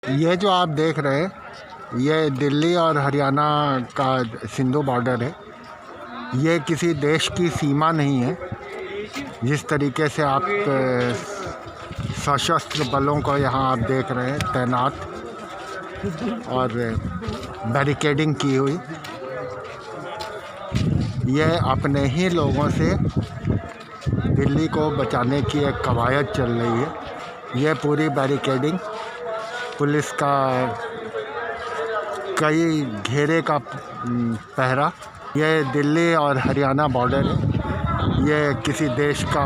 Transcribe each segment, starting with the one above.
ये जो आप देख रहे हैं ये दिल्ली और हरियाणा का सिंधु बॉर्डर है। ये किसी देश की सीमा नहीं है। जिस तरीके से आप सशस्त्र बलों को यहाँ आप देख रहे हैं तैनात और बैरिकेडिंग की हुई, ये अपने ही लोगों से दिल्ली को बचाने की एक कवायद चल रही है। ये पूरी बैरिकेडिंग पुलिस का कई घेरे का पहरा, ये दिल्ली और हरियाणा बॉर्डर है। ये किसी देश का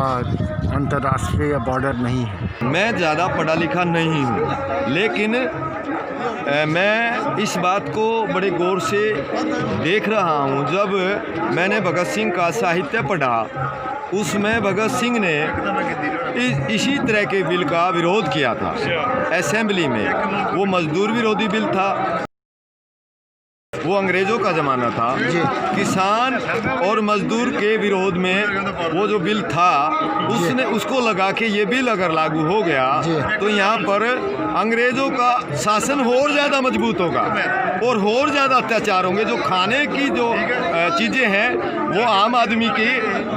अंतर्राष्ट्रीय बॉर्डर नहीं है। मैं ज़्यादा पढ़ा लिखा नहीं हूँ, लेकिन मैं इस बात को बड़े गौर से देख रहा हूँ। जब मैंने भगत सिंह का साहित्य पढ़ा, उसमें भगत सिंह ने इसी तरह के बिल का विरोध किया था असेंबली में। वो मजदूर विरोधी बिल था, वो अंग्रेज़ों का ज़माना था। किसान और मजदूर के विरोध में वो जो बिल था उसने उसको लगा के ये बिल अगर लागू हो गया तो यहाँ पर अंग्रेज़ों का शासन और ज़्यादा मजबूत होगा और और ज़्यादा अत्याचार होंगे। जो खाने की जो चीज़ें हैं वो आम आदमी की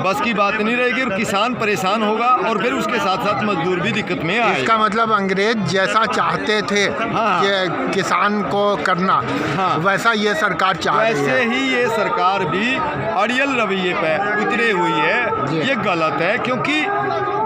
बस की बात नहीं रहेगी और किसान परेशान होगा और फिर उसके साथ साथ मजदूर भी दिक्कत में आएगा। इसका मतलब अंग्रेज जैसा चाहते थे कि किसान को करना, वैसा ये सरकार चाह रही है। वैसे ही ये सरकार भी अड़ियल रवैये पे उतरी हुई है। ये गलत है, क्योंकि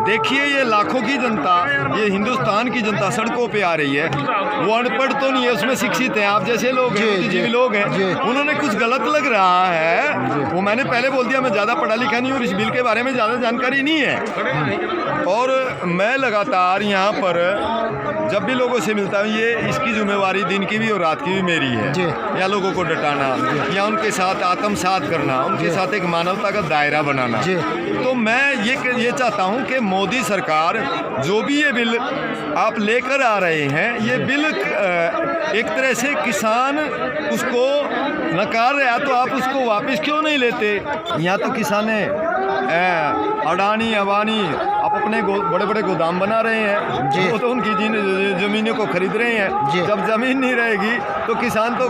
देखिए ये लाखों की जनता, ये हिंदुस्तान की जनता सड़कों पे आ रही है। वो अनपढ़ तो नहीं है, उसमें शिक्षित हैं, आप जैसे लोग हैं, बुद्धिजीवी लोग हैं। उन्होंने कुछ गलत लग रहा है, वो मैंने पहले बोल दिया, मैं ज़्यादा पढ़ा लिखा नहीं हूँ, इस बिल के बारे में ज़्यादा जानकारी नहीं है। और मैं लगातार यहाँ पर जब भी लोगों से मिलता हूँ, ये इसकी जिम्मेवारी दिन की भी और रात की भी मेरी है। या लोगों को डटाना या उनके साथ आत्मसात करना, उनके साथ एक मानवता का दायरा बनाना। तो मैं ये चाहता हूँ कि मोदी सरकार जो भी ये बिल आप लेकर आ रहे हैं, ये बिल एक तरह से किसान उसको नकार रहा, तो आप उसको वापस क्यों नहीं लेते? यहाँ तो किसान अडानी अबानी आप अपने बड़े बड़े गोदाम बना रहे हैं, वो तो उनकी ज़मीनों को खरीद रहे हैं। जब ज़मीन नहीं रहेगी तो किसान तो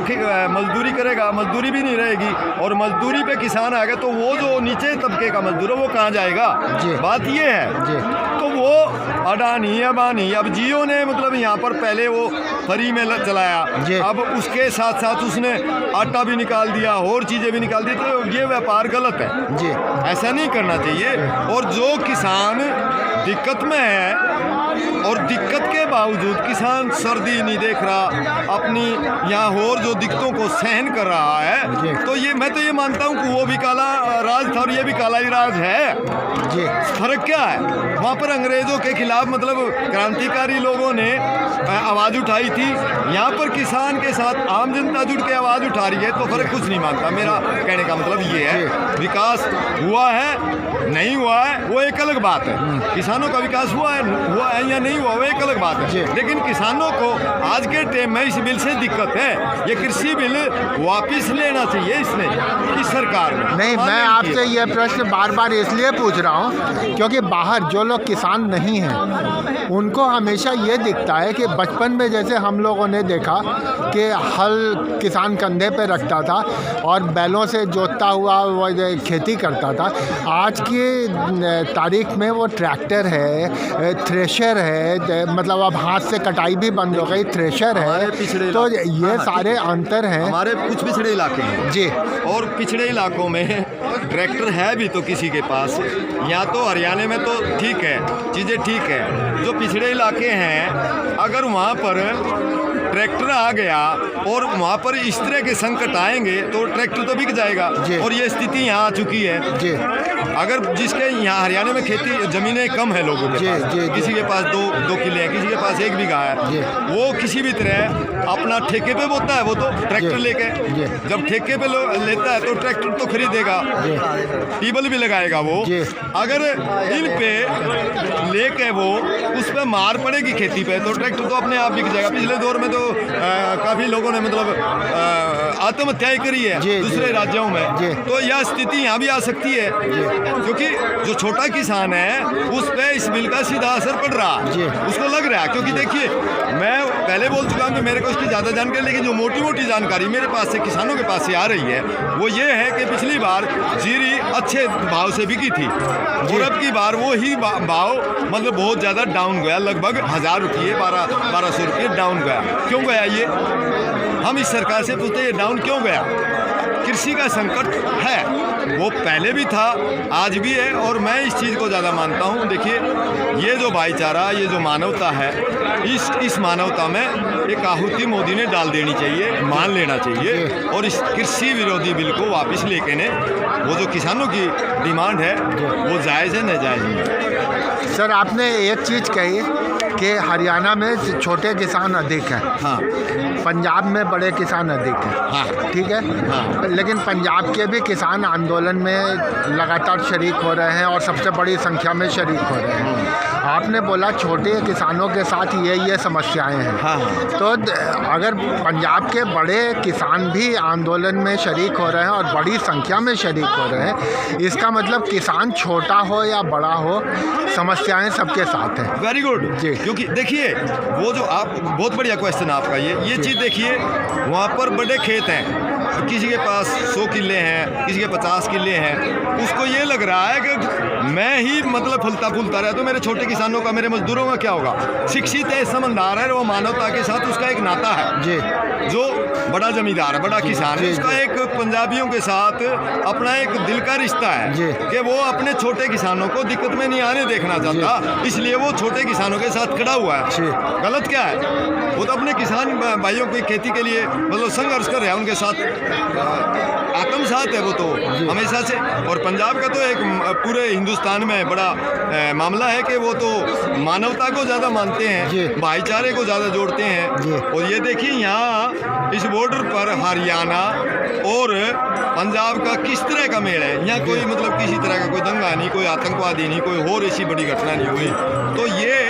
मजदूरी करेगा, मजदूरी भी नहीं रहेगी और मजदूरी पे किसान आएगा तो वो जो नीचे तबके का मजदूर है वो कहाँ जाएगा? बात ये है। तो वो अडानी अबानी, अब जियो ने मतलब यहाँ पर पहले वो फ्री में चलाया, अब उसके साथ साथ उसने आटा भी निकाल दिया और चीज़ें भी निकाल दी, तो ये व्यापार गलत है। ऐसा नहीं करना चाहिए। और जो किसान दिक्कत में है और दिक्कत के बावजूद किसान सर्दी नहीं देख रहा, अपनी यहाँ और जो दिक्कतों को सहन कर रहा है, तो ये मैं तो ये मानता हूँ कि वो भी काला राज था और ये भी काला ही राज है। फर्क क्या है? वहाँ पर अंग्रेज़ों के खिलाफ मतलब क्रांतिकारी लोगों ने आवाज़ उठाई थी, यहाँ पर किसान के साथ आम जनता जुट के आवाज़ उठा रही है, तो फर्क कुछ नहीं मानता। मेरा कहने का मतलब ये है, विकास हुआ है नहीं हुआ है वो एक अलग बात है। किसानों का विकास हुआ है या नहीं हुआ वो एक अलग बात है, लेकिन किसानों को आज के टाइम में इस बिल से दिक्कत है। ये कृषि बिल वापस लेना चाहिए इसने, इस सरकार ने। नहीं, मैं आपसे ये प्रश्न बार बार इसलिए पूछ रहा हूँ क्योंकि बाहर जो लोग किसान नहीं हैं उनको हमेशा ये दिखता है कि बचपन में जैसे हम लोगों ने देखा कि हल किसान कंधे पे रखता था और बैलों से जोतता हुआ वो खेती करता था। आज की तारीख में वो ट्रैक्टर है, थ्रेशर है, मतलब अब हाथ से कटाई भी बंद हो गई, थ्रेशर है। तो ये सारे अंतर हैं। हमारे कुछ पिछड़े इलाके हैं जी, और पिछड़े इलाकों में ट्रैक्टर है भी तो किसी के पास, यहाँ तो हरियाणा में तो ठीक है, चीज़ें ठीक है। जो पिछड़े इलाके हैं अगर वहाँ पर ट्रैक्टर आ गया और वहाँ पर इस तरह के संकट आएंगे तो ट्रैक्टर तो बिक जाएगा। और ये स्थिति यहाँ आ चुकी है। अगर जिसके यहाँ हरियाणा में खेती ज़मीनें कम है लोगों के पास, किसी के पास दो किले हैं, किसी के पास 1 बीघा है, वो किसी भी तरह अपना ठेके पे बोता है, वो तो ट्रैक्टर लेके जब ठेके पे लेता है तो ट्रैक्टर तो खरीदेगा, टीबल भी लगाएगा वो। अगर इन पे लेके वो उस पर मार पड़ेगी खेती पे तो ट्रैक्टर तो अपने आप बिक जाएगा। पिछले दौर में तो काफ़ी लोगों ने मतलब आत्महत्याएं करी है दूसरे राज्यों में, तो यह स्थिति यहाँ भी आ सकती है। क्योंकि जो छोटा किसान है उस पे इस बिल का सीधा असर पड़ रहा है, उसको लग रहा है। क्योंकि देखिए मैं पहले बोल चुका हूँ कि मेरे को इसकी ज़्यादा जानकारी, लेकिन जो मोटी मोटी जानकारी मेरे पास से किसानों के पास से आ रही है वो ये है कि पिछली बार जीरी अच्छे भाव से बिकी थी और अब की बार वो ही भाव मतलब बहुत ज़्यादा डाउन गया, लगभग 1000 रुपये 1200 रुपये डाउन गया। क्यों गया ये? हम इस सरकार से पूछते हैं ये डाउन क्यों गया? कृषि का संकट है, वो पहले भी था, आज भी है, और मैं इस चीज़ को ज़्यादा मानता हूँ। देखिए, ये जो भाईचारा, ये जो मानवता है, इस मानवता में एक आहुति मोदी ने डाल देनी चाहिए, मान लेना चाहिए, और इस कृषि विरोधी बिल को वापस लेके ने वो जो किसानों की डिमांड है वो जायज़ है, नाजायज़ नहीं। सर, आपने एक चीज़ कही कि हरियाणा में छोटे किसान अधिक हैं, हाँ, पंजाब में बड़े किसान अधिक हैं, हाँ, ठीक है, हाँ, लेकिन पंजाब के भी किसान आंदोलन में लगातार शरीक हो रहे हैं और सबसे बड़ी संख्या में शरीक हो रहे हैं। आपने बोला छोटे किसानों के साथ ये समस्याएं हैं, हाँ, हाँ। तो अगर पंजाब के बड़े किसान भी आंदोलन में शरीक हो रहे हैं और बड़ी संख्या में शरीक हो रहे हैं, इसका मतलब किसान छोटा हो या बड़ा हो, समस्याएं सबके साथ हैं। वेरी गुड जी। क्योंकि देखिए, वो जो आप बहुत बढ़िया क्वेश्चन आपका ये चीज़ देखिए, वहाँ पर बड़े खेत हैं, किसी के पास 100 किले हैं, किसी के 50 किले हैं, उसको ये लग रहा है कि मैं ही मतलब फलता फूलता रहा तो मेरे छोटे किसानों का, मेरे मजदूरों का क्या होगा? शिक्षित है, समझदार है, वो मानवता के साथ उसका एक नाता है जी, जो बड़ा जमींदार है, बड़ा किसान है, उसका एक पंजाबियों के साथ अपना एक दिल का रिश्ता है कि वो अपने छोटे किसानों को दिक्कत में नहीं आने देखना चाहता, इसलिए वो छोटे किसानों के साथ खड़ा हुआ है। गलत क्या है? वो तो अपने किसान भाइयों की खेती के लिए मतलब संघर्ष कर रहे हैं, उनके साथ आत्मसात है वो तो हमेशा से। और पंजाब का तो एक पूरे हिंदुस्तान में बड़ा मामला है कि वो तो मानवता को ज़्यादा मानते हैं, भाईचारे को ज़्यादा जोड़ते हैं। और ये देखिए, यहाँ इस बॉर्डर पर हरियाणा और पंजाब का किस तरह का मेल है। यहाँ कोई मतलब किसी तरह का कोई दंगा नहीं, कोई आतंकवादी नहीं, कोई और ऐसी बड़ी घटना नहीं हुई। तो ये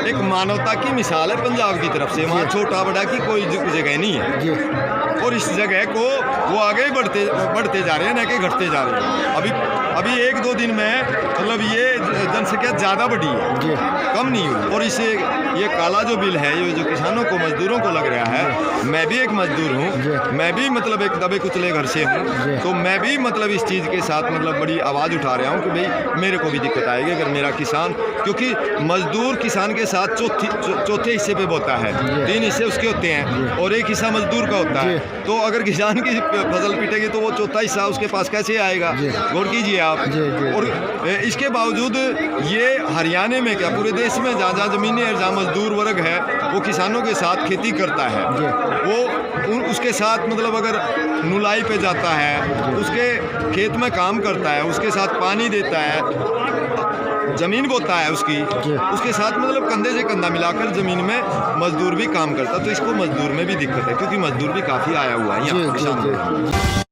एक मानवता की मिसाल है पंजाब की तरफ से। वहाँ छोटा बड़ा की कोई जगह नहीं है, और इस जगह को वो आगे बढ़ते जा रहे हैं, न कि घटते जा रहे हैं। अभी 1-2 दिन में मतलब ये जनसंख्या ज़्यादा बढ़ी है, कम नहीं हुई। और इसे ये काला जो बिल है, ये जो किसानों को, मजदूरों को लग रहा है, मैं भी एक मजदूर हूँ, मैं भी मतलब एक दबे कुचले घर से हूँ, तो मैं भी मतलब इस चीज़ के साथ मतलब बड़ी आवाज़ उठा रहा हूँ कि भाई मेरे को भी दिक्कत आएगी अगर मेरा किसान, क्योंकि मजदूर किसान के साथ चौथे हिस्से पे बोता है, 3 हिस्से उसके होते हैं और 1 हिस्सा मजदूर का होता है। तो अगर किसान की फसल पिटेगी तो वो चौथा हिस्सा उसके पास कैसे आएगा? गौर कीजिए आप। और इसके बावजूद ये हरियाणा में क्या पूरे देश में जहाँ ज़मीनें है, जहाँ मजदूर वर्ग है, वो किसानों के साथ खेती करता है, वो उसके साथ मतलब अगर नुलाई पे जाता है, उसके खेत में काम करता है, उसके साथ पानी देता है, ज़मीन बोता है उसके साथ मतलब कंधे से कंधा मिलाकर ज़मीन में मजदूर भी काम करता। तो इसको मजदूर में भी दिक्कत है, क्योंकि मजदूर भी काफ़ी आया हुआ है यहाँ किसान।